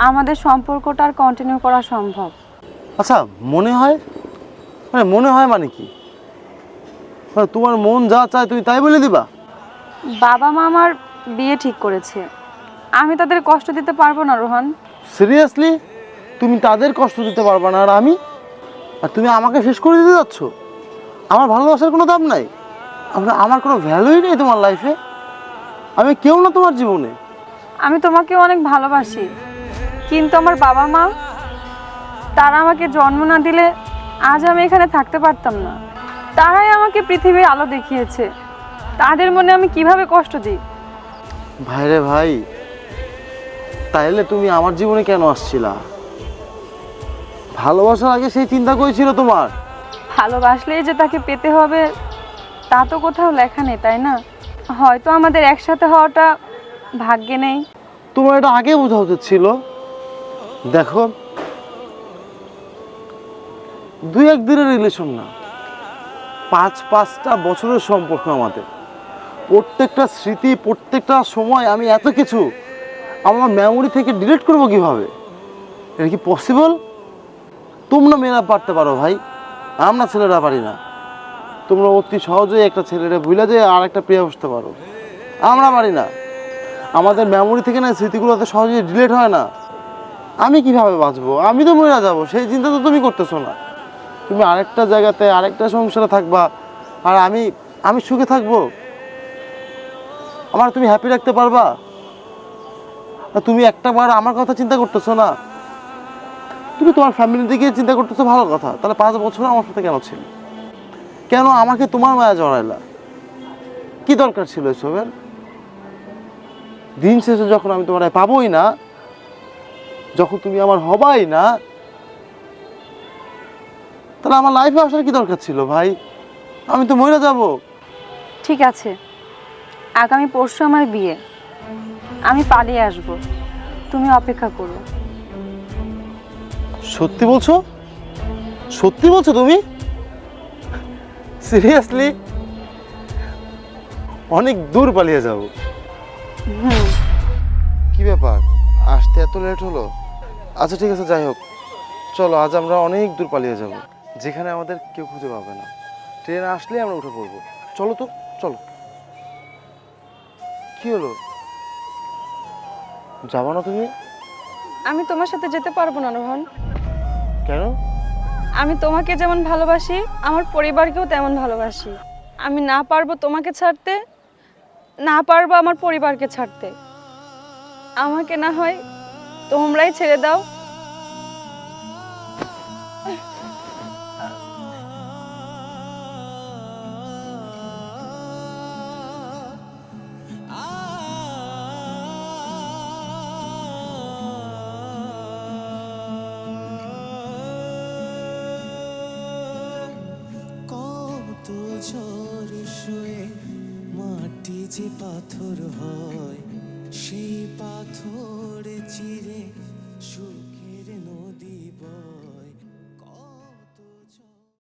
আমাদের সম্পর্কটা আর কন্টিনিউ করা সম্ভব। আচ্ছা, মনে হয় মনে হয় মানে কি? তোমার মন যা চায় তুমি তাই বলে দিবা? বাবা মা আমার বিয়ে ঠিক করেছে, আমি তাদের কষ্ট দিতে পারবো না রোহন। সিরিয়াসলি? তুমি তাদের কষ্ট দিতে পারবা না, আর তুমি আমাকে শেষ করে দিতে যাচ্ছ? আমার ভালোবাসার কোনো দাম নাই? আমার কোনো ভ্যালুই নেই তোমার লাইফে? আমি কেউ না তোমার জীবনে? আমি তোমাকে অনেক ভালোবাসি, কিন্তু আমার বাবা মা, তারা আমাকে জন্ম না দিলে আজ আমি এখানে থাকতে পারতাম না। তারাই আমাকে পৃথিবীর আলো দেখিয়েছে, তাদের মনে আমি কিভাবে কষ্ট দিই? ভাইরে ভাই, তাইলে তুমি আমার জীবনে কেন আসছিলা? ভালোবাসার আগে সেই চিন্তা করেছিল তোমার? ভালোবাসলেই যে তাকে পেতে হবে তা তো কোথাও লেখা নেই, তাই না? হয়তো আমাদের একসাথে হওয়াটা ভাগ্যে নেই। তোমার এটা আগে বোঝা উচিত ছিল। দেখো, 2-1 দিনের রিলেশন না, 5-5টা বছরের সম্পর্ক আমাদের। প্রত্যেকটা স্মৃতি, প্রত্যেকটা সময় আমি এত কিছু আমার মেমোরি থেকে ডিলিট করবো কিভাবে? এটা কি পসিবল? তোমরা মেয়েরা পারতে পারো ভাই, আমরা ছেলেরা পারি না। তোমরা অতি সহজেই একটা ছেলেরা ভুলে যে আর একটা প্রিয় বসতে পারো, আমরা পারি না। আমাদের মেমোরি থেকে না স্মৃতিগুলো এত সহজেই ডিলিট হয় না। আমি কিভাবে বাঁচবো? আমি তো মরে যাবো, সেই চিন্তা তো তুমি করতেছো না। তুমি আরেকটা জায়গাতে আরেকটা সংসারে থাকবা, আর আমি আমি সুখে থাকবো? আমার তুমি হ্যাপি রাখতে পারবা? আর তুমি একটা বার আমার কথা চিন্তা করতেছো না? তুমি তোমার ফ্যামিলি দিকে চিন্তা করতেছো, ভালো কথা। তাহলে 5 বছর আমার সাথে কেন ছিল? কেন আমাকে তোমার মায়া জড়াইলা? কি দরকার ছিল এসবের? দিন শেষে যখন আমি তোমার পাবোই না, যখন তুমি আমার হবাই না, তাহলে আমার লাইফে আসার কি দরকার ছিল ভাই? আমি তো মরে যাব। ঠিক আছে, আগামী পরশু আমার বিয়ে, আমি পালিয়ে আসব, তুমি অপেক্ষা করো। সত্যি বলছো? সত্যি বলছো তুমি? সিরিয়াসলি? অনেক দূর পালিয়ে যাব? হুম। কি ব্যাপার, আসতে এত লেট হলো? আচ্ছা ঠিক আছে, যাই হোক, চলো আজ আমরা অনেক দূর পালিয়ে যাব, যেখানে আমাদের কেউ খুঁজে পাবে না। ট্রেন আসলে আমরা উঠে পড়বো। চলো তো, চলো। কি হলো, যাবা না তুমি? আমি তোমার সাথে যেতে পারবো না রোহন। কেন? আমি তোমাকে যেমন ভালোবাসি, আমার পরিবারকেও তেমন ভালোবাসি। আমি না পারবো তোমাকে ছাড়তে, না পারবো আমার পরিবারকে ছাড়তে। আমাকে না হয় তোমরাই ছেড়ে দাও। কত ঝড় শুয়ে মাটি যে পাথর হয়, সেই পাথর চিরে